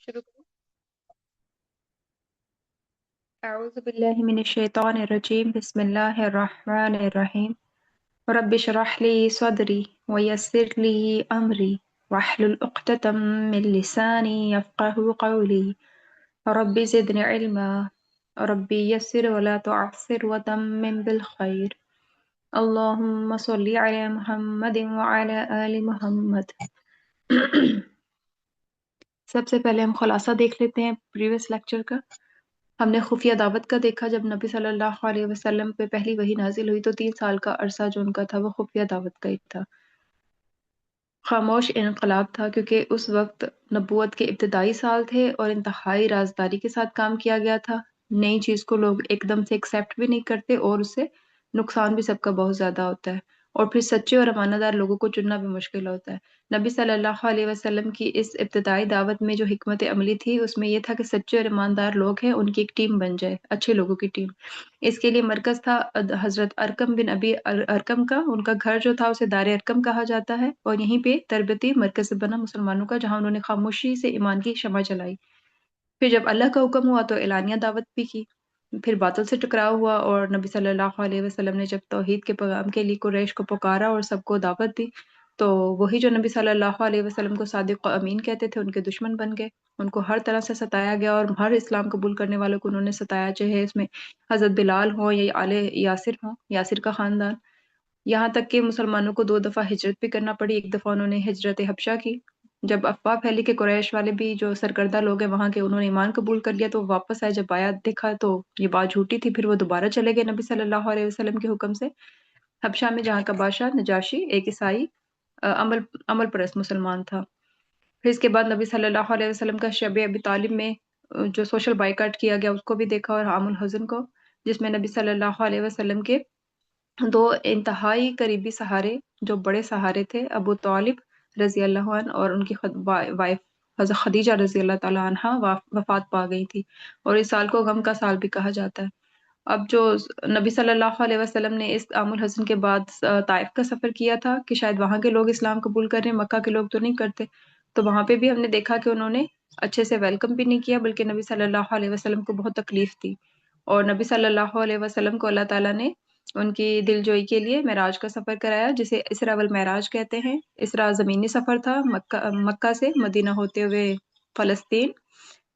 شروع کروں؟ اعوذ باللہ من الشیطان الرجیم بسم اللہ الرحمن الرحیم رب اشرح لی صدری ویسر لی امری واحلل عقدۃ من لسانی یفقهوا قولی رب زدنی علما رب یسر ولا تعسر وتمم بالخیر اللہم صلی علی محمد وعلی آل محمد سب سے پہلے ہم خلاصہ دیکھ لیتے ہیں پریویس لیکچر کا۔ ہم نے خفیہ دعوت کا دیکھا، جب نبی صلی اللہ علیہ وسلم پہ پہلی وحی نازل ہوئی تو 3 سال کا عرصہ جو ان کا تھا وہ خفیہ دعوت کا ہی تھا، خاموش انقلاب تھا، کیونکہ اس وقت نبوت کے ابتدائی سال تھے اور انتہائی رازداری کے ساتھ کام کیا گیا تھا۔ نئی چیز کو لوگ ایک دم سے ایکسیپٹ بھی نہیں کرتے اور اس سے نقصان بھی سب کا بہت زیادہ ہوتا ہے، اور پھر سچے اور امانہ دار لوگوں کو چننا بھی مشکل ہوتا ہے۔ نبی صلی اللہ علیہ وسلم کی اس ابتدائی دعوت میں جو حکمت عملی تھی اس میں یہ تھا کہ سچے اور ایماندار لوگ ہیں ان کی ایک ٹیم بن جائے، اچھے لوگوں کی ٹیم۔ اس کے لیے مرکز تھا حضرت ارقم بن ابی ارقم کا۔ ان کا گھر جو تھا اسے دار ارقم کہا جاتا ہے، اور یہیں پہ تربیتی مرکز بنا مسلمانوں کا، جہاں انہوں نے خاموشی سے ایمان کی شمع جلائی۔ پھر جب اللہ کا حکم ہوا تو اعلانیہ دعوت بھی کی، پھر باطل سے ٹکراؤ ہوا، اور نبی صلی اللہ علیہ وسلم نے جب توحید کے پیغام کے لیے قریش کو پکارا اور سب کو دعوت دی تو وہی جو نبی صلی اللہ علیہ وسلم کو صادق و امین کہتے تھے ان کے دشمن بن گئے۔ ان کو ہر طرح سے ستایا گیا، اور ہر اسلام قبول کرنے والوں کو انہوں نے ستایا، چاہے اس میں حضرت بلال ہوں یا آل یاسر ہوں، یاسر کا خاندان۔ یہاں تک کہ مسلمانوں کو 2 دفعہ ہجرت بھی کرنا پڑی۔ ایک دفعہ انہوں نے ہجرت حبشہ کی، جب افواہ پھیلی کہ قریش والے بھی جو سرکردہ لوگ ہیں وہاں کے انہوں نے ایمان قبول کر لیا تو وہ واپس آئے۔ جب آیات دیکھا تو یہ بات جھوٹی تھی، پھر وہ دوبارہ چلے گئے نبی صلی اللہ علیہ وسلم کے حکم سے حبشہ میں، جہاں کا بادشاہ نجاشی ایک عیسائی عمل پرست مسلمان تھا۔ پھر اس کے بعد نبی صلی اللہ علیہ وسلم کا شب ابی طالب میں جو سوشل بائیکاٹ کیا گیا اس کو بھی دیکھا، اور عام الحزن کو، جس میں نبی صلی اللہ علیہ وسلم کے 2 انتہائی قریبی سہارے، جو بڑے سہارے تھے، ابو طالب رضی اللہ عنہ اور ان کی وائف حضرت خدیجہ رضی اللہ تعالی عنہا وفات پا گئی تھی، اور اس سال کو غم کا سال بھی کہا جاتا ہے۔ اب جو نبی صلی اللہ علیہ وسلم نے اس عام الحزن کے بعد طائف کا سفر کیا تھا کہ شاید وہاں کے لوگ اسلام قبول کر رہے ہیں، مکہ کے لوگ تو نہیں کرتے، تو وہاں پہ بھی ہم نے دیکھا کہ انہوں نے اچھے سے ویلکم بھی نہیں کیا، بلکہ نبی صلی اللہ علیہ وسلم کو بہت تکلیف تھی، اور نبی صلی اللہ علیہ وسلم کو اللہ تعالیٰ نے ان کی دل جوئی کے لیے معراج کا سفر کرایا، جسے اسراء والمعراج کہتے ہیں۔ اسراء زمینی سفر تھا، مکہ سے مدینہ ہوتے ہوئے فلسطین،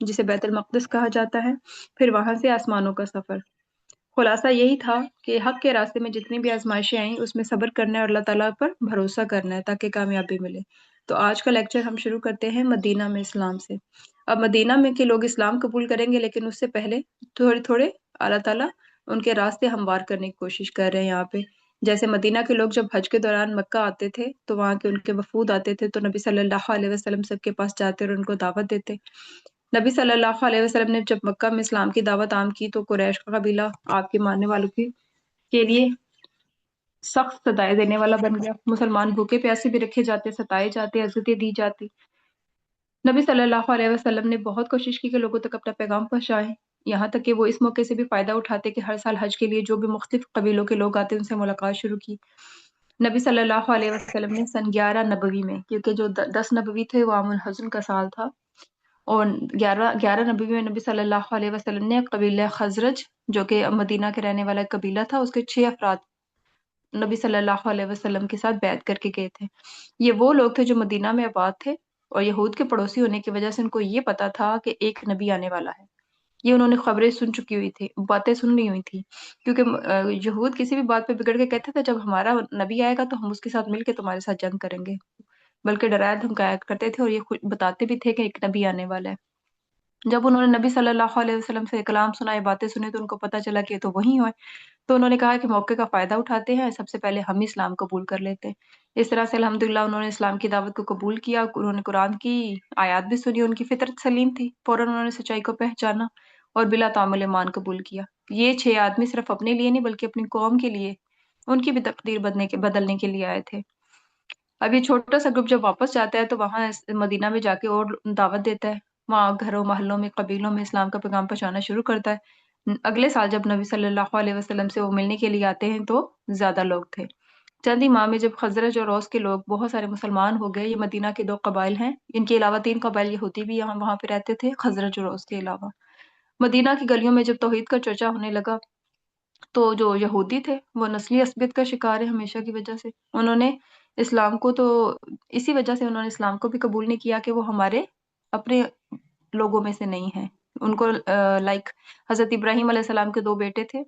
جسے بیت المقدس کہا جاتا ہے، پھر وہاں سے آسمانوں کا سفر۔ خلاصہ یہی تھا کہ حق کے راستے میں جتنی بھی آزمائشیں آئیں اس میں صبر کرنا ہے اور اللہ تعالیٰ پر بھروسہ کرنا ہے تاکہ کامیابی ملے۔ تو آج کا لیکچر ہم شروع کرتے ہیں مدینہ میں اسلام سے۔ اب مدینہ میں کے لوگ اسلام قبول کریں گے، لیکن اس سے پہلے تھوڑے تھوڑے اللہ تعالیٰ ان کے راستے ہموار کرنے کی کوشش کر رہے ہیں یہاں پہ۔ جیسے مدینہ کے لوگ جب حج کے دوران مکہ آتے تھے تو وہاں کے ان کے وفود آتے تھے، تو نبی صلی اللہ علیہ وسلم سب کے پاس جاتے اور ان کو دعوت دیتے۔ نبی صلی اللہ علیہ وسلم نے جب مکہ میں اسلام کی دعوت عام کی تو قریش کا قبیلہ آپ کے ماننے والوں کے لیے سخت سزائیں دینے والا بن گیا۔ مسلمان بھوکے پیاسے بھی رکھے جاتے، ستائے جاتے، عزتیں دی جاتی۔ نبی صلی اللہ علیہ وسلم نے بہت کوشش کی کہ لوگوں تک اپنا پیغام پہنچائیں، یہاں تک کہ وہ اس موقع سے بھی فائدہ اٹھاتے کہ ہر سال حج کے لیے جو بھی مختلف قبیلوں کے لوگ آتے ان سے ملاقات شروع کی۔ نبی صلی اللہ علیہ وسلم نے سن 11 نبوی میں، کیونکہ جو 10 نبوی تھے وہ عام الحزن کا سال تھا، اور 11 نبوی میں نبی صلی اللہ علیہ وسلم نے قبیلہ خزرج، جو کہ مدینہ کے رہنے والا ایک قبیلہ تھا، اس کے 6 افراد نبی صلی اللہ علیہ وسلم کے ساتھ بیعت کر کے گئے تھے۔ یہ وہ لوگ تھے جو مدینہ میں آباد تھے، اور یہود کے پڑوسی ہونے کی وجہ سے ان کو یہ پتا تھا کہ ایک نبی آنے والا ہے۔ یہ انہوں نے خبریں سن چکی ہوئی تھی، باتیں سن لی ہوئی تھی، کیونکہ یہود کسی بھی بات پہ بگڑ کے کہتے تھے جب ہمارا نبی آئے گا تو ہم اس کے ساتھ مل کے تمہارے ساتھ جنگ کریں گے، بلکہ ڈرایا دھمکایا کرتے تھے، اور یہ خود بتاتے بھی تھے کہ ایک نبی آنے والا ہے۔ جب انہوں نے نبی صلی اللہ علیہ وسلم سے کلام سنا، یہ باتیں سنی، تو ان کو پتہ چلا کہ یہ تو وہی ہوئے، تو انہوں نے کہا کہ موقع کا فائدہ اٹھاتے ہیں، سب سے پہلے ہم ہی اسلام قبول کر لیتے ہیں۔ اس طرح سے الحمدللہ انہوں نے اسلام کی دعوت کو قبول کیا، انہوں نے قرآن کی آیات بھی سنی، ان کی فطرت سلیم تھی، فوراً انہوں نے سچائی کو پہچانا اور بلا تعامل ایمان قبول کیا۔ یہ 6 آدمی صرف اپنے لیے نہیں بلکہ اپنی قوم کے لیے، ان کی بھی تقدیر بدلنے کے لیے آئے تھے۔ اب یہ چھوٹا سا گروپ جب واپس جاتا ہے تو وہاں مدینہ میں جا کے اور دعوت دیتا ہے، وہاں گھروں محلوں میں قبیلوں میں اسلام کا پیغام پہنچانا شروع کرتا ہے۔ اگلے سال جب نبی صلی اللہ علیہ وسلم سے وہ ملنے کے لیے آتے ہیں تو زیادہ لوگ تھے، چند ہی ماہ میں جب خزرج اور اوس کے لوگ بہت سارے مسلمان ہو گئے، یہ مدینہ کے دو قبائل ہیں، ان کے علاوہ تین قبائل یہودی بھی یہاں وہاں پہ رہتے تھے خزرج اور اوس کے علاوہ۔ مدینہ کی گلیوں میں جب توحید کا چرچا ہونے لگا تو جو یہودی تھے وہ نسلی عصبیت کا شکار ہے ہمیشہ کی وجہ سے، انہوں نے اسلام کو تو اسی وجہ سے انہوں نے اسلام کو بھی قبول نہیں کیا کہ وہ ہمارے اپنے لوگوں میں سے نہیں ہیں۔ ان کو لائک حضرت ابراہیم علیہ السلام کے دو بیٹے تھے،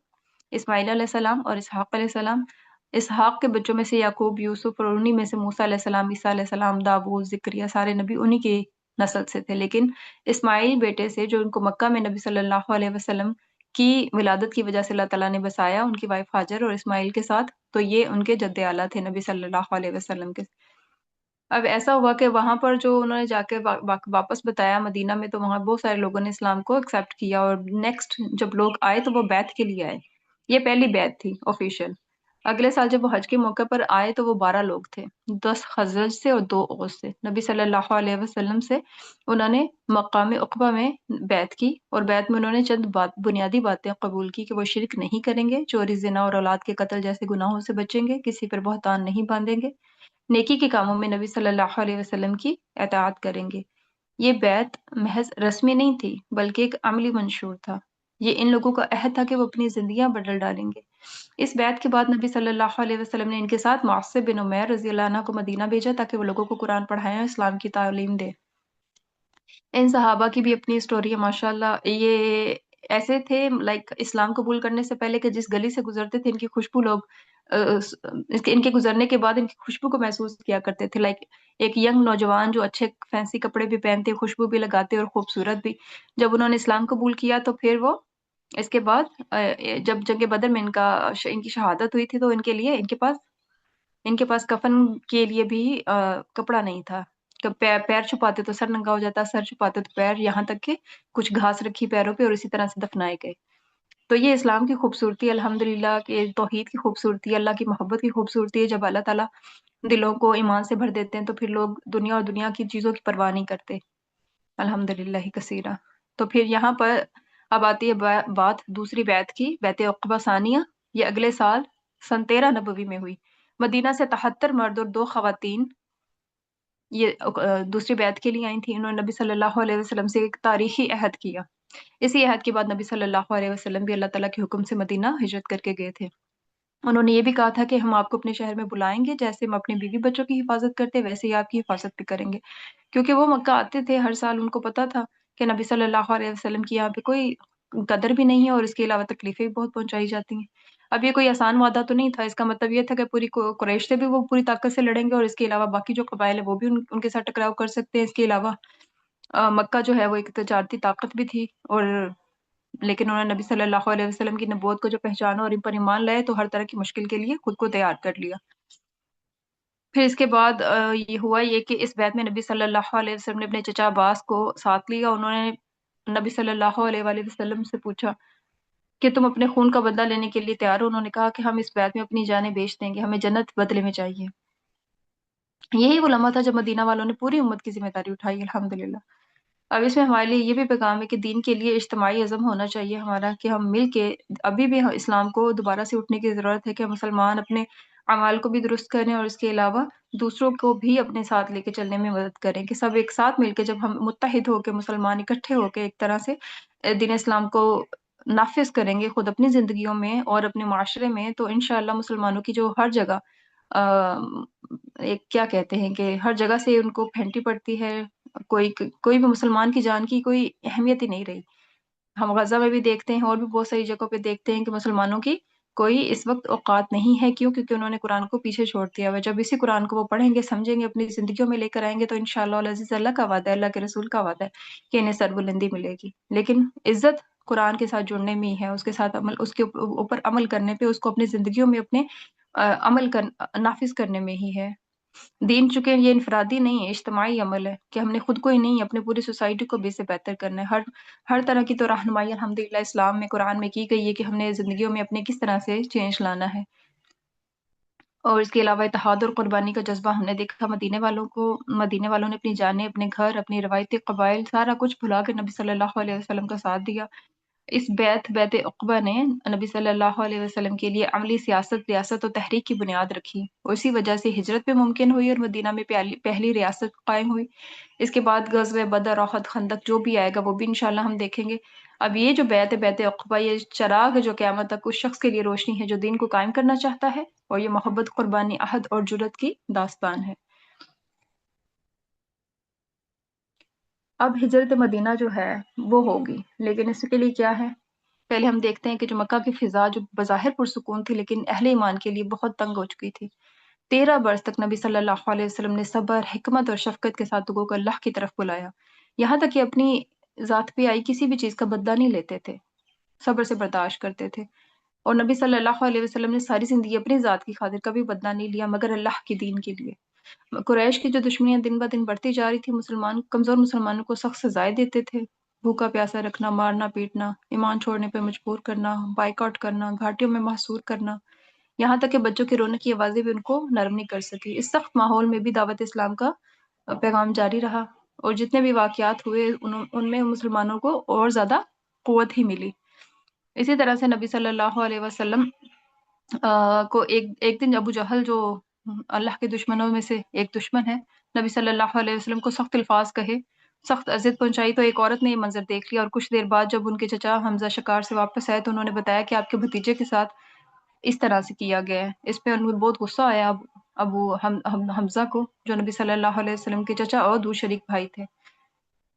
اسماعیل علیہ السلام اور اسحاق علیہ السلام۔ اسحاق کے بچوں میں سے یعقوب، یوسف، اور انہی میں سے موسیٰ علیہ السلام، عیسیٰ علیہ السلام، داؤد، زکریا، سارے نبی انہی کی نسل سے تھے۔ لیکن اسماعیل بیٹے سے جو ان کو مکہ میں نبی صلی اللہ علیہ وسلم کی ولادت کی وجہ سے اللہ تعالیٰ نے بسایا، ان کی وائف ہاجر اور اسماعیل کے ساتھ، تو یہ ان کے جد اعلیٰ تھے نبی صلی اللہ علیہ وسلم کے۔ اب ایسا ہوا کہ وہاں پر جو انہوں نے جا کے واپس بتایا مدینہ میں، تو وہاں بہت سارے لوگوں نے اسلام کو ایکسیپٹ کیا، اور نیکسٹ جب لوگ آئے تو وہ بیعت کے لیے آئے۔ یہ پہلی بیعت تھی آفیشیل۔ اگلے سال جب وہ حج کے موقع پر آئے تو وہ 12 لوگ تھے، 10 خزرج سے اور 2 اوس سے۔ نبی صلی اللہ علیہ وسلم سے انہوں نے مقام عقبہ میں بیعت کی، اور بیعت میں انہوں نے چند بنیادی باتیں قبول کی کہ وہ شرک نہیں کریں گے، چوری، زنا اور اولاد کے قتل جیسے گناہوں سے بچیں گے، کسی پر بہتان نہیں باندھیں گے، نیکی کے کاموں میں نبی صلی اللہ علیہ وسلم کی اطاعت کریں گے۔ یہ بیعت محض رسمی نہیں تھی بلکہ ایک عملی منشور تھا۔ یہ ان لوگوں کا عہد تھا کہ وہ اپنی زندگیاں بدل ڈالیں گے۔ اس بیعت کے بعد نبی صلی اللہ علیہ وسلم نے ان کے ساتھ معصب بن عمیر رضی اللہ عنہ کو مدینہ بھیجا تاکہ وہ لوگوں کو قرآن پڑھائیں اور اسلام کی تعلیم دے۔ ان صحابہ کی بھی اپنی اسٹوری ہے ماشاءاللہ۔ یہ ایسے تھے لائک اسلام قبول کرنے سے پہلے کہ جس گلی سے گزرتے تھے ان کی خوشبو لوگ ان کے گزرنے کے بعد ان کی خوشبو کو محسوس کیا کرتے تھے، لائک ایک ینگ نوجوان جو اچھے فینسی کپڑے بھی پہنتے، خوشبو بھی لگاتے اور خوبصورت بھی۔ جب انہوں نے اسلام قبول کیا تو پھر وہ اس کے بعد جب جنگ بدر میں ان کی شہادت ہوئی تھی تو ان کے پاس کفن کے لیے بھی کپڑا نہیں تھا۔ پیر چھپاتے تو سر ننگا ہو جاتا، سر چھپاتے تو پیر، یہاں تک کہ کچھ گھاس رکھی پیروں پہ اور اسی طرح سے دفنائے گئے۔ تو یہ اسلام کی خوبصورتی، الحمدللہ کہ توحید کی خوبصورتی، اللہ کی محبت کی خوبصورتی ہے۔ جب اللہ تعالیٰ دلوں کو ایمان سے بھر دیتے ہیں تو پھر لوگ دنیا اور دنیا کی چیزوں کی پرواہ نہیں کرتے، الحمدللہ کثیرہ۔ تو پھر یہاں پر اب آتی ہے بات دوسری بیعت کی، بیعت عقبہ ثانیہ۔ یہ اگلے سال سن 13 نبوی میں ہوئی۔ مدینہ سے 73 مرد اور 2 خواتین یہ دوسری بیعت کے لیے آئی تھیں۔ انہوں نے نبی صلی اللہ علیہ وسلم سے ایک تاریخی عہد کیا۔ اسی عہد کے بعد نبی صلی اللہ علیہ وسلم بھی اللہ تعالیٰ کے حکم سے مدینہ ہجرت کر کے گئے تھے۔ انہوں نے یہ بھی کہا تھا کہ ہم آپ کو اپنے شہر میں بلائیں گے، جیسے ہم اپنے بیوی بچوں کی حفاظت کرتے ویسے ہی آپ کی حفاظت بھی کریں گے، کیونکہ وہ مکہ آتے تھے ہر سال، ان کو پتا تھا کہ نبی صلی اللہ علیہ وسلم کی یہاں پہ کوئی قدر بھی نہیں ہے اور اس کے علاوہ تکلیفیں بھی بہت پہنچائی جاتی ہیں۔ اب یہ کوئی آسان وعدہ تو نہیں تھا، اس کا مطلب یہ تھا کہ پوری قریش سے بھی وہ پوری طاقت سے لڑیں گے اور اس کے علاوہ باقی جو قبائل ہیں وہ بھی ان کے ساتھ ٹکراؤ کر سکتے ہیں۔ اس کے علاوہ مکہ جو ہے وہ ایک تجارتی طاقت بھی تھی، اور لیکن انہوں نے نبی صلی اللہ علیہ وسلم کی نبوت کو جو پہچانا اور ان پر ایمان لائے تو ہر طرح کی مشکل کے لیے خود کو تیار کر لیا۔ پھر اس کے بعد یہ ہوا یہ کہ اس بیعت میں نبی صلی اللہ علیہ وسلم نے اپنے چچا عباس کو ساتھ لیا۔ انہوں نے نبی صلی اللہ علیہ وآلہ وسلم سے پوچھا کہ تم اپنے خون کا بدلہ لینے کے لیے تیار ہو؟ انہوں نے کہا کہ ہم اس بیعت میں اپنی جانیں بیچ دیں گے، ہمیں جنت بدلے میں چاہیے۔ یہی وہ لمحہ تھا جب مدینہ والوں نے پوری امت کی ذمہ داری اٹھائی، الحمدللہ۔ اب اس میں ہمارے لیے یہ بھی پیغام ہے کہ دین کے لیے اجتماعی عزم ہونا چاہیے ہمارا، کہ ہم مل کے ابھی بھی اسلام کو دوبارہ سے اٹھنے کی ضرورت ہے، کہ مسلمان اپنے اعمال کو بھی درست کریں اور اس کے علاوہ دوسروں کو بھی اپنے ساتھ لے کے چلنے میں مدد کریں، کہ سب ایک ساتھ مل کے جب ہم متحد ہو کے مسلمان اکٹھے ہو کے ایک طرح سے دین اسلام کو نافذ کریں گے خود اپنی زندگیوں میں اور اپنے معاشرے میں، تو انشاءاللہ مسلمانوں کی جو ہر جگہ ایک کیا کہتے ہیں کہ ہر جگہ سے ان کو پھینٹی پڑتی ہے، کوئی بھی مسلمان کی جان کی کوئی اہمیت ہی نہیں رہی۔ ہم غزہ میں بھی دیکھتے ہیں اور بھی بہت ساری جگہوں پہ دیکھتے ہیں کہ مسلمانوں کی کوئی اس وقت اوقات نہیں ہے۔ کیوں؟ کیونکہ انہوں نے قرآن کو پیچھے چھوڑ دیا ہوا ہے۔ جب اسی قرآن کو وہ پڑھیں گے، سمجھیں گے، اپنی زندگیوں میں لے کر آئیں گے تو انشاءاللہ العزیز اللہ کا وعدہ ہے، اللہ کے رسول کا وعدہ ہے کہ انہیں سربلندی ملے گی۔ لیکن عزت قرآن کے ساتھ جڑنے میں ہی ہے، اس کے ساتھ عمل، اس کے اوپر عمل کرنے پہ، اس کو اپنی زندگیوں میں اپنے نافذ کرنے میں ہی ہے۔ دین چونکہ یہ انفرادی نہیں ہے، اجتماعی عمل ہے، کہ ہم نے خود کو ہی نہیں اپنے پوری سوسائٹی کو بھی اس سے بہتر کرنا ہے۔ ہر طرح کی تو رہنمائی الحمدللہ اسلام میں، قرآن میں کی گئی ہے کہ ہم نے زندگیوں میں اپنے کس طرح سے چینج لانا ہے۔ اور اس کے علاوہ اتحاد اور قربانی کا جذبہ ہم نے دیکھا مدینے والوں نے اپنی جانیں، اپنے گھر، اپنی روایتی قبائل، سارا کچھ بھلا کے نبی صلی اللہ علیہ وسلم کا ساتھ دیا۔ اس بیعت عقبہ نے نبی صلی اللہ علیہ وسلم کے لیے عملی سیاست، ریاست و تحریک کی بنیاد رکھی، اور اسی وجہ سے ہجرت بھی ممکن ہوئی اور مدینہ میں پہلی ریاست قائم ہوئی۔ اس کے بعد غزوہ بدر، احد، خندق جو بھی آئے گا وہ بھی انشاءاللہ ہم دیکھیں گے۔ اب یہ جو بیعت عقبہ، یہ چراغ ہے جو قیامت تک اس شخص کے لیے روشنی ہے جو دین کو قائم کرنا چاہتا ہے، اور یہ محبت، قربانی، عہد اور جرت کی داستان ہے۔ اب ہجرت مدینہ جو ہے وہ ہوگی، لیکن اس کے لیے کیا ہے؟ پہلے ہم دیکھتے ہیں کہ جو مکہ کی فضا جو بظاہر پرسکون تھی لیکن اہل ایمان کے لیے بہت تنگ ہو چکی تھی۔ 13 برس تک نبی صلی اللہ علیہ وسلم نے صبر، حکمت اور شفقت کے ساتھ لوگوں کو اللہ کی طرف بلایا، یہاں تک کہ اپنی ذات پہ آئی کسی بھی چیز کا بدلہ نہیں لیتے تھے، صبر سے برداشت کرتے تھے۔ اور نبی صلی اللہ علیہ وسلم نے ساری زندگی اپنی ذات کی خاطر کبھی بدلہ نہیں لیا مگر اللہ کے دین کے لیے۔ قریش کی جو دشمنیاں دن بہ دن بڑھتی جا رہی تھی، کمزور مسلمانوں کو سخت سزائیں دیتے تھے، بھوکا پیاسا رکھنا، مارنا پیٹنا، ایمان چھوڑنے پہ مجبور کرنا، بائیکاٹ کرنا، گھاٹیوں میں محصور کرنا، یہاں تک کہ بچوں کی رونے کی آوازیں بھی ان کو نرم نہیں کر سکی۔ اس سخت ماحول میں بھی دعوت اسلام کا پیغام جاری رہا، اور جتنے بھی واقعات ہوئے ان میں مسلمانوں کو اور زیادہ قوت ہی ملی۔ اسی طرح سے نبی صلی اللہ علیہ وسلم کو ایک دن ابو جہل جو اللہ کے دشمنوں میں سے ایک دشمن ہے، نبی صلی اللہ علیہ وسلم کو سخت الفاظ کہے، سخت اذیت پہنچائی، تو ایک عورت نے یہ منظر دیکھ لیا، اور کچھ دیر بعد جب ان کے چچا حمزہ شکار سے واپس آئے تو انہوں نے بتایا کہ آپ کے بھتیجے کے ساتھ اس طرح سے کیا گیا ہے۔ اس پہ ان کو بہت غصہ آیا ابو حمزہ کو، جو نبی صلی اللہ علیہ وسلم کے چچا اور دو شریک بھائی تھے۔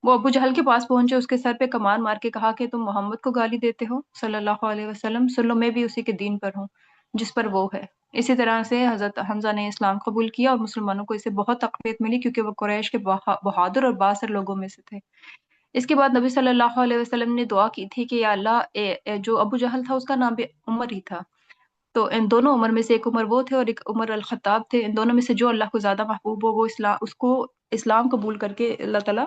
وہ ابو جہل کے پاس پہنچے، اس کے سر پہ کمان مار کے کہا کہ تم محمد کو گالی دیتے ہو صلی اللہ علیہ وسلم، سن لو میں بھی اسی کے دین پر ہوں جس پر وہ ہے۔ اسی طرح سے حضرت حمزہ نے اسلام قبول کیا، اور مسلمانوں کو اس سے بہت تقویت ملی کیونکہ وہ قریش کے بہادر اور بااثر لوگوں میں سے تھے۔ اس کے بعد نبی صلی اللہ علیہ وسلم نے دعا کی تھی کہ یا اللہ، جو ابو جہل تھا اس کا نام بھی عمر ہی تھا، تو ان دونوں عمر میں سے ایک عمر وہ تھے اور ایک عمر الخطاب تھے، ان دونوں میں سے جو اللہ کو زیادہ محبوب ہو وہ اس کو اسلام قبول کر کے اللہ تعالیٰ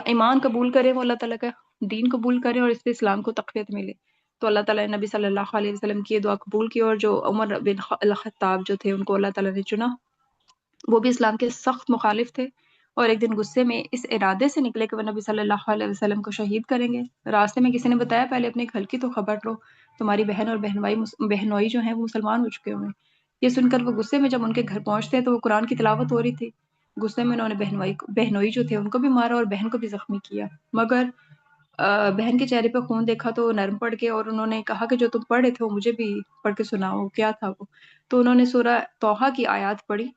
ایمان قبول کرے، وہ اللہ تعالیٰ کا دین قبول کرے اور اس سے اسلام کو تقویت ملے۔ تو اللہ تعالیٰ نے نبی صلی اللہ علیہ وسلم کی یہ دعا قبول کی، اور جو عمر بن الخطاب جو تھے ان کو اللہ تعالیٰ نے چنا، وہ بھی اسلام کے سخت مخالف تھے، اور ایک دن غصے میں اس ارادے سے نکلے کہ وہ نبی صلی اللہ علیہ وسلم کو شہید کریں گے۔ راستے میں کسی نے بتایا پہلے اپنے گھر کی تو خبر لو، تمہاری بہن اور بہنوئی جو ہیں وہ مسلمان ہو چکے ہوئے ہیں۔ یہ سن کر وہ غصے میں جب ان کے گھر پہنچتے ہیں تو وہ قرآن کی تلاوت ہو رہی تھی، غصے میں انہوں نے بہنوئی جو تھے ان کو بھی مارا اور بہن کو بھی زخمی کیا، مگر بہن کے چہرے پہ خون دیکھا تو وہ نرم پڑ گئے، اور انہوں نے کہا کہ جو تم پڑھ رہے تھے وہ مجھے بھی پڑھ کے سناؤ، کیا تھا وہ؟ تو انہوں نے سورہ طٰہٰ کی آیات پڑھی،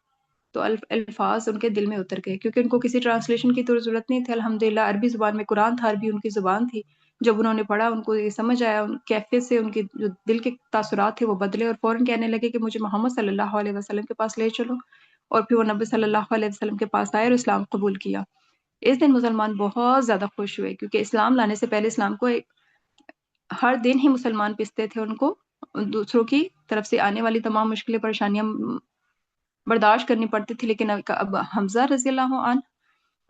تو الفاظ ان کے دل میں اتر گئے، کیونکہ ان کو کسی ٹرانسلیشن کی تو ضرورت نہیں تھی، الحمدللہ عربی زبان میں قرآن تھا، عربی ان کی زبان تھی۔ جب انہوں نے پڑھا ان کو یہ سمجھ آیا، ان کیفیت سے ان کے جو دل کے تاثرات تھے وہ بدلے، اور فوراً کہنے لگے کہ مجھے محمد صلی اللہ علیہ وسلم کے پاس لے چلو، اور پھر وہ نبی صلی اللہ علیہ وسلم کے پاس آئے اور اسلام قبول کیا۔ اس دن مسلمان بہت زیادہ خوش ہوئے، کیونکہ اسلام لانے سے پہلے اسلام کو ہر دن ہی مسلمان پستے تھے، ان کو دوسروں کی طرف سے آنے والی تمام مشکلیں پریشانیاں برداشت کرنی پڑتی تھی، لیکن اب حمزہ رضی اللہ عنہ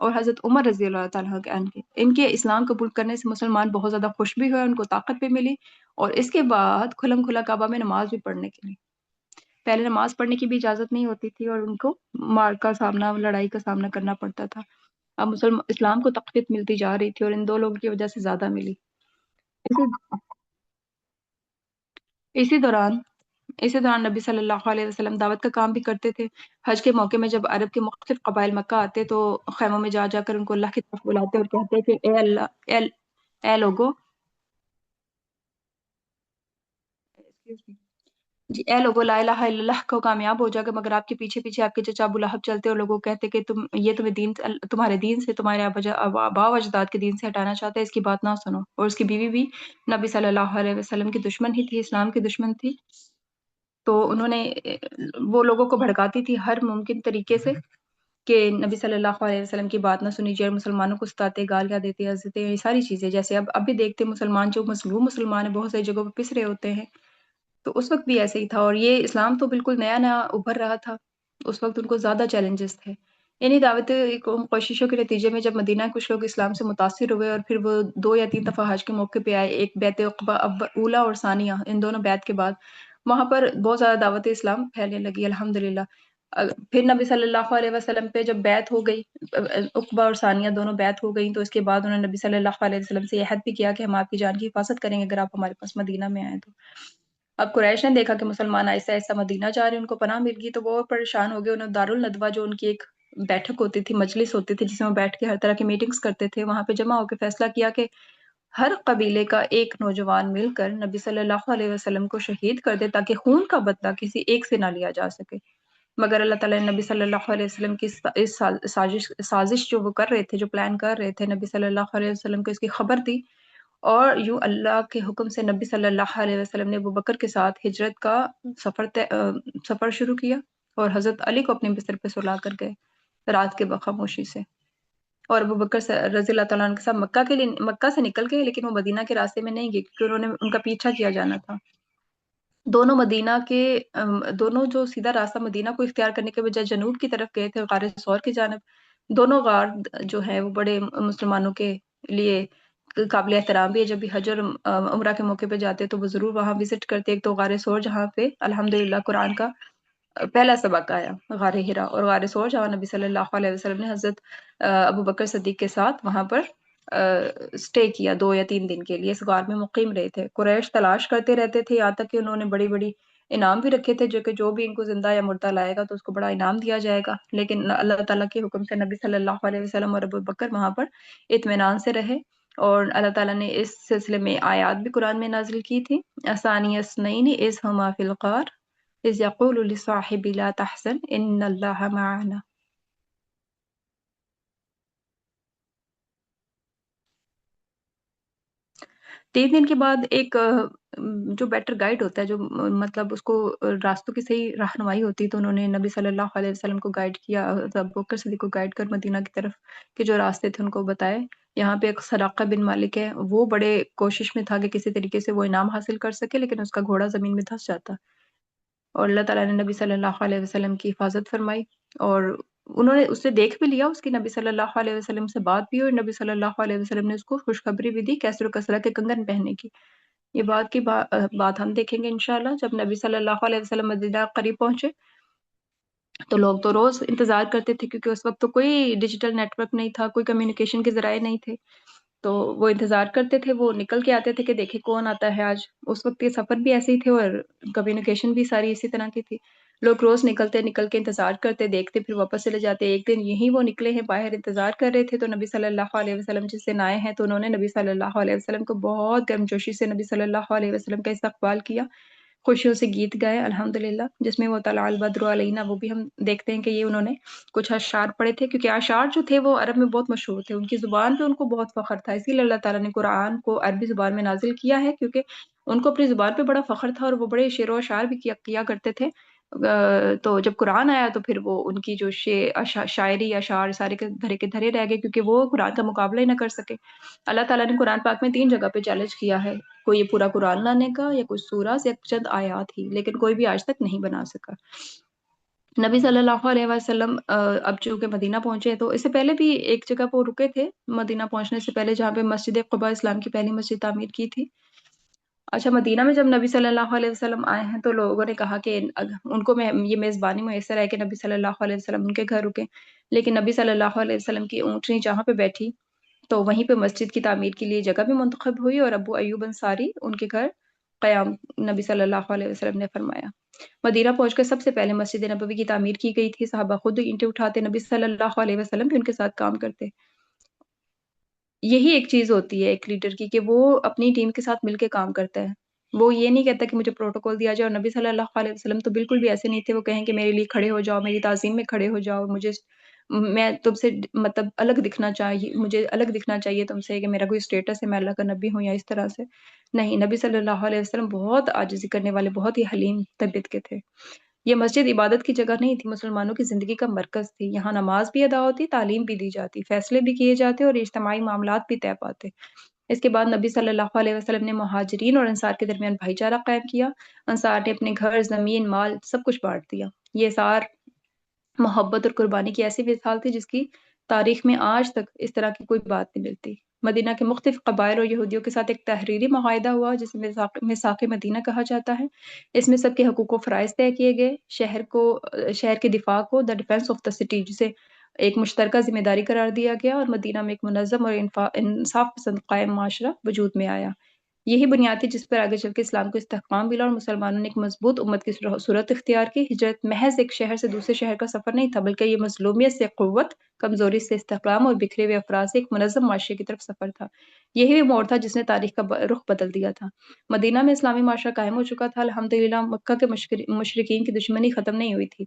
اور حضرت عمر رضی اللہ تعالیٰ عنہ ان کے اسلام قبول کرنے سے مسلمان بہت زیادہ خوش بھی ہوئے، ان کو طاقت بھی ملی، اور اس کے بعد کھلم کھلا کعبہ میں نماز بھی پڑھنے کے لیے۔ پہلے نماز پڑھنے کی بھی اجازت نہیں ہوتی تھی اور ان کو مار کا سامنا، لڑائی کا سامنا کرنا پڑتا تھا۔ اب اسلام کو تقویت ملتی جا رہی تھی، اور ان دو لوگوں کی وجہ سے زیادہ ملی۔ اسی اسی دوران اسی دوران نبی صلی اللہ علیہ وسلم دعوت کا کام بھی کرتے تھے۔ حج کے موقع میں جب عرب کے مختلف قبائل مکہ آتے تو خیموں میں جا جا کر ان کو اللہ کی طرف بلاتے اور کہتے کہ اے اللہ، اے لوگو، جی اے لوگو، لا الہ الا اللہ کو کامیاب ہو جائے گا، مگر آپ کے پیچھے پیچھے آپ کے چچا ابو لہب چلتے اور لوگوں کو کہتے کہ تمہیں تمہارے دین سے، تمہارے آبا و اجداد کے دین سے ہٹانا چاہتا ہے، اس کی بات نہ سنو۔ اور اس کی بیوی بھی نبی صلی اللہ علیہ وسلم کی دشمن ہی تھی، اسلام کی دشمن تھی، تو انہوں نے وہ لوگوں کو بھڑکاتی تھی ہر ممکن طریقے سے کہ نبی صلی اللہ علیہ وسلم کی بات نہ سنی جائے، مسلمانوں کو ستاتے، گالیاں دیتے، عزتیں، یہ ساری چیزیں، جیسے اب بھی دیکھتے مسلمان جو مظلوم مسلمان ہیں بہت ساری جگہوں پہ پس رہے ہوتے ہیں، تو اس وقت بھی ایسے ہی تھا، اور یہ اسلام تو بالکل نیا نیا ابھر رہا تھا، اس وقت ان کو زیادہ چیلنجز تھے۔ انہی دعوت کوششوں کے نتیجے میں جب مدینہ کچھ لوگ اسلام سے متاثر ہوئے اور پھر وہ 2 یا 3 دفعہ حج کے موقع پہ آئے، ایک بیعت عقبہ اولا اور ثانیہ، ان دونوں بیعت کے بعد وہاں پر بہت زیادہ دعوت اسلام پھیلنے لگی الحمدللہ۔ پھر نبی صلی اللہ علیہ وسلم پہ جب بیعت ہو گئی، عقبہ اور ثانیہ دونوں بیعت ہو گئیں، تو اس کے بعد انہوں نے نبی صلی اللہ علیہ وسلم سے یہ عہد بھی کیا کہ ہم آپ کی جان کی حفاظت کریں گے اگر آپ ہمارے پاس مدینہ میں آئیں تو۔ اب قریش نے دیکھا کہ مسلمان آہستہ آہستہ مدینہ جا رہے ہیں، ان کو پناہ مل گئی، تو وہ پریشان ہو گئے۔ انہوں نے دارالندوہ، جو ان کی ایک بیٹھک ہوتی تھی، مجلس ہوتی تھی جس میں وہ بیٹھ کے ہر طرح کی میٹنگز کرتے تھے، وہاں پہ جمع ہو کے فیصلہ کیا کہ ہر قبیلے کا ایک نوجوان مل کر نبی صلی اللہ علیہ وسلم کو شہید کر دے تاکہ خون کا بدلہ کسی ایک سے نہ لیا جا سکے۔ مگر اللہ تعالیٰ نے نبی صلی اللہ علیہ وسلم کی اس سازش جو وہ کر رہے تھے، جو پلان کر رہے تھے، نبی صلی اللہ علیہ وسلم کو اس کی خبر دی، اور یوں اللہ کے حکم سے نبی صلی اللہ علیہ وسلم نے ابو بکر کے ساتھ ہجرت کا سفر شروع کیا، اور حضرت علی کو اپنے بستر پہ سلا کر گئے رات کے خاموشی سے، اور ابو بکر رضی اللہ تعالیٰ عنہ کے ساتھ مکہ سے نکل گئے، لیکن وہ مدینہ کے راستے میں نہیں گئے کیونکہ انہوں نے ان کا پیچھا کیا جانا تھا۔ دونوں مدینہ کے دونوں جو سیدھا راستہ مدینہ کو اختیار کرنے کے بجائے جنوب کی طرف گئے تھے، غار ثور کی جانب۔ دونوں غار جو ہیں وہ بڑے مسلمانوں کے لیے قابل احترام بھی ہے، جب بھی حج اور عمرہ کے موقع پہ جاتے تو وہ ضرور وہاں وزٹ کرتے۔ ایک تو غار ثور جہاں پہ الحمدللہ قرآن کا پہلا سبق آیا، غار ہرا، اور غار ثور جہاں نبی صلی اللہ علیہ وسلم نے حضرت ابو بکر صدیق کے ساتھ وہاں پر سٹے کیا 2 یا 3 دن کے لیے، اس غار میں مقیم رہے تھے۔ قریش تلاش کرتے رہتے تھے، یہاں تک کہ انہوں نے بڑی بڑی انعام بھی رکھے تھے، جو بھی ان کو زندہ یا مردہ لائے گا تو اس کو بڑا انعام دیا جائے گا، لیکن اللہ تعالیٰ کے حکم سے نبی صلی اللہ علیہ وسلم اور ابو بکر وہاں پر اطمینان سے رہے، اور اللہ تعالیٰ نے اس سلسلے میں آیات بھی قرآن میں نازل کی تھی۔ ثانی اثنین اذ ہما فی الغار اذ یقول لصاحبہ لا تحزن ان اللہ معنا۔ 3 دن کے بعد ایک جو بیٹر گائیڈ ہوتا ہے، جو مطلب اس کو راستوں کی صحیح رہنمائی ہوتی ہے، تو انہوں نے نبی صلی اللہ علیہ وسلم کو گائیڈ کیا، ابو بکر صدیق کو گائیڈ کر مدینہ کی طرف کے جو راستے تھے ان کو بتائے۔ یہاں پہ ایک سراقہ بن مالک ہے، وہ بڑے کوشش میں تھا کہ کسی طریقے سے وہ انعام حاصل کر سکے، لیکن اس کا گھوڑا زمین میں دھس جاتا، اور اللہ تعالیٰ نے نبی صلی اللہ علیہ وسلم کی حفاظت فرمائی، اور انہوں نے اسے دیکھ بھی لیا، اس کی نبی صلی اللہ علیہ وسلم سے بات بھی، اور نبی صلی اللہ علیہ وسلم نے اس کو خوشخبری بھی دی کیسر و کسرہ کے کنگن پہننے کی۔ یہ بات ہم دیکھیں گے انشاءاللہ جب نبی صلی اللہ علیہ وسلم مدینہ قریب پہنچے، تو لوگ تو روز انتظار کرتے تھے، کیونکہ اس وقت تو کوئی ڈیجیٹل نیٹ ورک نہیں تھا، کوئی کمیونیکیشن کے ذرائع نہیں تھے، تو وہ انتظار کرتے تھے، وہ نکل کے آتے تھے کہ دیکھیں کون آتا ہے آج۔ اس وقت کے سفر بھی ایسے ہی تھے اور کمیونیکیشن بھی ساری اسی طرح کی تھی، لوگ روز نکل کے انتظار کرتے، دیکھتے، پھر واپس چلے جاتے۔ ایک دن یہی وہ نکلے ہیں باہر، انتظار کر رہے تھے، تو نبی صلی اللہ علیہ وسلم جس دن آئے ہیں، تو انہوں نے نبی صلی اللہ علیہ وسلم کو بہت گرمجوشی سے نبی صلی اللہ علیہ وسلم کا استقبال کیا، خوشیوں سے گیت گائے الحمدللہ، جس میں وہ طلع البدر علینا، وہ بھی ہم دیکھتے ہیں کہ یہ انہوں نے کچھ اشعار پڑھے تھے، کیونکہ اشعار جو تھے وہ عرب میں بہت مشہور تھے، ان کی زبان پہ ان کو بہت فخر تھا، اسی لیے اللہ تعالیٰ نے قرآن کو عربی زبان میں نازل کیا ہے، کیونکہ ان کو اپنی زبان پہ بڑا فخر تھا، اور وہ بڑے شعر و اشعار بھی کیا کرتے تھے۔ تو جب قرآن آیا تو پھر وہ ان کی جو شاعری اشعار سارے کے دھرے رہ گئے، کیونکہ وہ قرآن کا مقابلہ ہی نہ کر سکے۔ اللہ تعالیٰ نے قرآن پاک میں 3 جگہ پہ چیلنج کیا ہے، کوئی یہ پورا قرآن لانے کا، یا کچھ سورہ یا چند آیات ہی، لیکن کوئی بھی آج تک نہیں بنا سکا۔ نبی صلی اللہ علیہ وسلم اب چونکہ مدینہ پہنچے، تو اس سے پہلے بھی ایک جگہ پہ وہ رکے تھے مدینہ پہنچنے سے پہلے، جہاں پہ مسجد قباء اسلام کی پہلی مسجد تعمیر کی تھی۔ اچھا، مدینہ میں جب نبی صلی اللہ علیہ وسلم آئے ہیں، تو لوگوں نے کہا کہ ان کو یہ میزبانی میسر ہے کہ نبی صلی اللہ علیہ وسلم ان کے گھر رکے، لیکن نبی صلی اللہ علیہ وسلم کی اونٹنی جہاں پہ بیٹھی، تو وہیں پہ مسجد کی تعمیر کے لیے جگہ بھی منتخب ہوئی، اور ابو ایوب انصاری ان کے گھر قیام نبی صلی اللہ علیہ وسلم نے فرمایا۔ مدینہ پہنچ کر سب سے پہلے مسجد نبوی کی تعمیر کی گئی تھی، صحابہ خود اینٹیں اٹھاتے، نبی صلی اللہ علیہ وسلم بھی ان کے ساتھ کام کرتے۔ یہی ایک چیز ہوتی ہے ایک لیڈر کی، کہ وہ اپنی ٹیم کے ساتھ مل کے کام کرتا ہے، وہ یہ نہیں کہتا کہ مجھے پروٹوکول دیا جائے، اور نبی صلی اللہ علیہ وسلم تو بالکل بھی ایسے نہیں تھے، وہ کہیں کہ میرے لیے کھڑے ہو جاؤ، میری تعظیم میں کھڑے ہو جاؤ، میں تم سے مطلب مجھے الگ دکھنا چاہیے تم سے، کہ میرا کوئی اسٹیٹس ہے، میں اللہ کا نبی ہوں، یا اس طرح سے نہیں۔ نبی صلی اللہ علیہ وسلم بہت عاجزی کرنے والے، بہت ہی حلیم طبیعت کے تھے۔ یہ مسجد عبادت کی جگہ نہیں تھی، مسلمانوں کی زندگی کا مرکز تھی، یہاں نماز بھی ادا ہوتی، تعلیم بھی دی جاتی، فیصلے بھی کیے جاتے، اور اجتماعی معاملات بھی طے پاتے۔ اس کے بعد نبی صلی اللہ علیہ وسلم نے مہاجرین اور انصار کے درمیان بھائی چارہ قائم کیا، انصار نے اپنے گھر، زمین، مال سب کچھ بانٹ دیا۔ یہ سار محبت اور قربانی کی ایسی مثال تھی جس کی تاریخ میں آج تک اس طرح کی کوئی بات نہیں ملتی۔ مدینہ کے مختلف قبائل اور یہودیوں کے ساتھ ایک تحریری معاہدہ ہوا جسے میثاق مدینہ کہا جاتا ہے۔ اس میں سب کے حقوق و فرائض طے کیے گئے، شہر کے دفاع کو the defence of the city جسے ایک مشترکہ ذمہ داری قرار دیا گیا، اور مدینہ میں ایک منظم اور انصاف پسند قائم معاشرہ وجود میں آیا۔ یہی بنیاد تھی جس پر آگے چل کے اسلام کو استحکام ملا اور مسلمانوں نے ایک مضبوط امت کی صورت اختیار کی۔ ہجرت محض ایک شہر سے دوسرے شہر کا سفر نہیں تھا، بلکہ یہ مظلومیت سے قوت، کمزوری سے استحکام اور بکھرے ہوئے افراد سے ایک منظم معاشرے کی طرف سفر تھا۔ یہی وہ موڑ تھا جس نے تاریخ کا رخ بدل دیا تھا۔ مدینہ میں اسلامی معاشرہ قائم ہو چکا تھا الحمدللہ۔ مکہ کے مشرکین کی دشمنی ختم نہیں ہوئی تھی،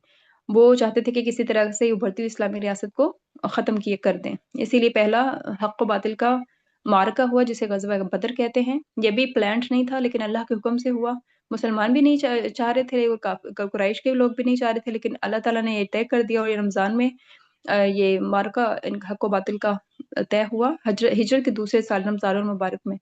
وہ چاہتے تھے کہ کسی طرح سے ابھرتی ہوئی اسلامی ریاست کو ختم کر دیں۔ اسی لیے پہلا حق و باطل کا معرکہ ہوا جسے غزوہ بدر کہتے ہیں۔ یہ بھی پلانٹ نہیں تھا لیکن اللہ کے حکم سے ہوا۔ مسلمان بھی نہیں چاہ رہے تھے، قریش کے لوگ بھی نہیں چاہ رہے تھے، لیکن اللہ تعالیٰ نے یہ طے کر دیا، اور یہ رمضان میں یہ معرکہ حق و باطل کا طے ہوا ہجرت کے دوسرے سال رمضان المبارک میں۔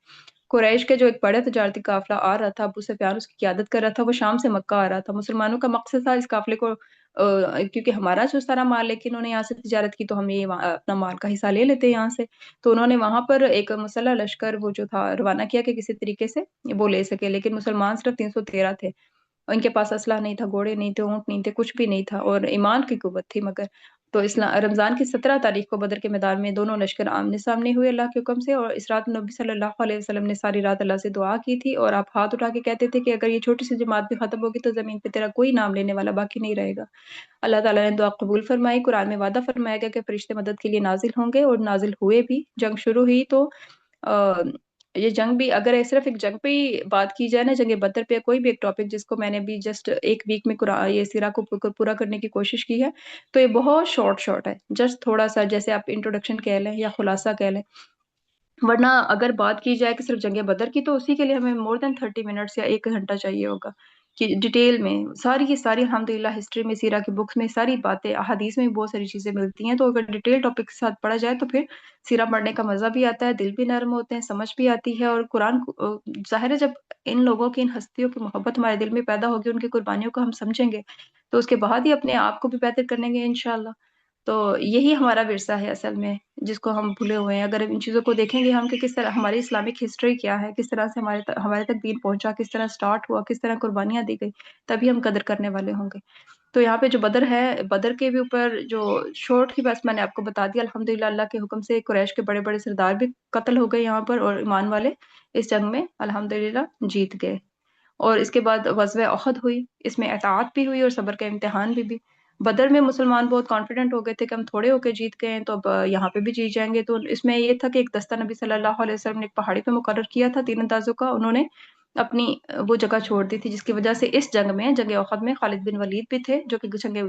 قریش کے جو ایک بڑا تجارتی قافلہ آ رہا تھا، ابو سفیان اس کی قیادت کر رہا تھا، وہ شام سے مکہ آ رہا تھا۔ مسلمانوں کا مقصد تھا اس قافلے کو کیونکہ ہمارا جو سارا مال لیکن انہوں نے یہاں سے تجارت کی تو ہم یہ اپنا مال کا حصہ لے لیتے یہاں سے، تو انہوں نے وہاں پر ایک مسلح لشکر وہ جو تھا روانہ کیا کہ کسی طریقے سے وہ لے سکے، لیکن مسلمان صرف 313 تھے، ان کے پاس اسلحہ نہیں تھا، گھوڑے نہیں تھے، اونٹ نہیں تھے، کچھ بھی نہیں تھا، اور ایمان کی قوت تھی مگر۔ تو رمضان کی 17 تاریخ کو بدر کے میدان میں دونوں لشکر آمنے سامنے ہوئے اللہ کے حکم سے، اور اس رات نبی صلی اللہ علیہ وسلم نے ساری رات اللہ سے دعا کی تھی، اور آپ ہاتھ اٹھا کے کہتے تھے کہ اگر یہ چھوٹی سی جماعت بھی ختم ہوگی تو زمین پہ تیرا کوئی نام لینے والا باقی نہیں رہے گا۔ اللہ تعالیٰ نے دعا قبول فرمائی۔ قرآن میں وعدہ فرمایا گیا کہ فرشتے مدد کے لیے نازل ہوں گے، اور نازل ہوئے بھی۔ جنگ شروع ہوئی تو یہ جنگ بھی، اگر صرف ایک جنگ پہ ہی بات کی جائے نا، جنگ بدر پہ کوئی بھی ایک ٹاپک جس کو میں نے بھی جسٹ ایک ویک میں یہ سیرہ کو پورا کرنے کی کوشش کی ہے، تو یہ بہت شارٹ ہے، جسٹ تھوڑا سا جیسے آپ انٹروڈکشن کہہ لیں یا خلاصہ کہہ لیں۔ ورنہ اگر بات کی جائے کہ صرف جنگ بدر کی، تو اسی کے لیے ہمیں مور دین 30 منٹس یا 1 گھنٹہ چاہیے ہوگا کہ ڈیٹیل میں ساری کی ساری الحمدللہ ہسٹری میں، سیرہ کی بکس میں ساری باتیں، احادیث میں بھی بہت ساری چیزیں ملتی ہیں، تو اگر ڈیٹیل ٹاپک کے ساتھ پڑھا جائے تو پھر سیرہ پڑھنے کا مزہ بھی آتا ہے، دل بھی نرم ہوتے ہیں، سمجھ بھی آتی ہے، اور قرآن ظاہر ہے جب ان لوگوں کی، ان ہستیوں کی محبت ہمارے دل میں پیدا ہوگی، ان کی قربانیوں کو ہم سمجھیں گے، تو اس کے بعد ہی اپنے آپ کو بھی بہتر کریں گے انشاءاللہ۔ تو یہی ہمارا ورثہ ہے اصل میں، جس کو ہم بھولے ہوئے ہیں۔ اگر ان چیزوں کو دیکھیں گے ہم کہ کس طرح ہماری اسلامک ہسٹری کیا ہے، کس طرح سے ہمارے تک دین پہنچا، کس طرح سٹارٹ ہوا، کس طرح قربانیاں دی گئی، تبھی ہم قدر کرنے والے ہوں گے۔ تو یہاں پہ جو بدر ہے، بدر کے بھی اوپر جو شورٹ کی بس میں نے آپ کو بتا دیا، الحمدللہ اللہ کے حکم سے قریش کے بڑے بڑے سردار بھی قتل ہو گئے یہاں پر، اور ایمان والے اس جنگ میں الحمدللہ جیت گئے۔ اور اس کے بعد غزوہ احد ہوئی، اس میں اطاعت بھی ہوئی اور صبر کا امتحان بھی۔ بدر میں مسلمان بہت کانفیڈنٹ ہو گئے تھے کہ ہم تھوڑے ہو کے جیت گئے ہیں، تو اب یہاں پہ بھی جیت جائیں گے۔ تو اس میں یہ تھا کہ ایک دستہ نبی صلی اللہ علیہ وسلم نے ایک پہاڑی پہ مقرر کیا تھا، 3 اندازوں کا، انہوں نے اپنی وہ جگہ چھوڑ دی تھی، جس کی وجہ سے اس جنگ میں، جنگ احد میں، خالد بن ولید بھی تھے جو کہ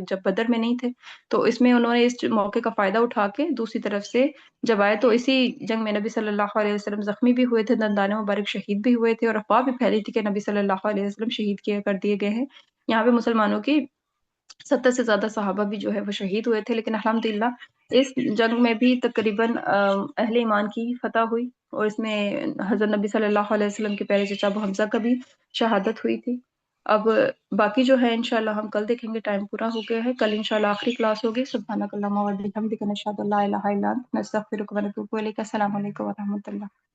جب بدر میں نہیں تھے، تو اس میں انہوں نے اس موقع کا فائدہ اٹھا کے دوسری طرف سے جب آئے، تو اسی جنگ میں نبی صلی اللہ علیہ وسلم زخمی بھی ہوئے تھے، دندان مبارک شہید بھی ہوئے تھے، اور افواہ بھی پھیلی تھی کہ نبی صلی اللہ علیہ وسلم شہید کر دیے گئے ہیں۔ یہاں پہ مسلمانوں کی 70 سے زیادہ صحابہ بھی جو ہے وہ شہید ہوئے تھے، لیکن الحمدللہ اس جنگ میں بھی تقریباً اہل ایمان کی فتح ہوئی، اور اس میں حضرت نبی صلی اللہ علیہ وسلم کے پیارے چچا ابو حمزہ کا بھی شہادت ہوئی تھی۔ اب باقی جو ہے انشاءاللہ ہم کل دیکھیں گے، ٹائم پورا ہو گیا ہے، کل انشاءاللہ آخری کلاس ہوگی۔ سبحانک اللہم و بحمدک، نشہد ان لا الہ الا انت، نستغفرک و نتوب الیک۔ السلام علیکم و رحمۃ اللہ۔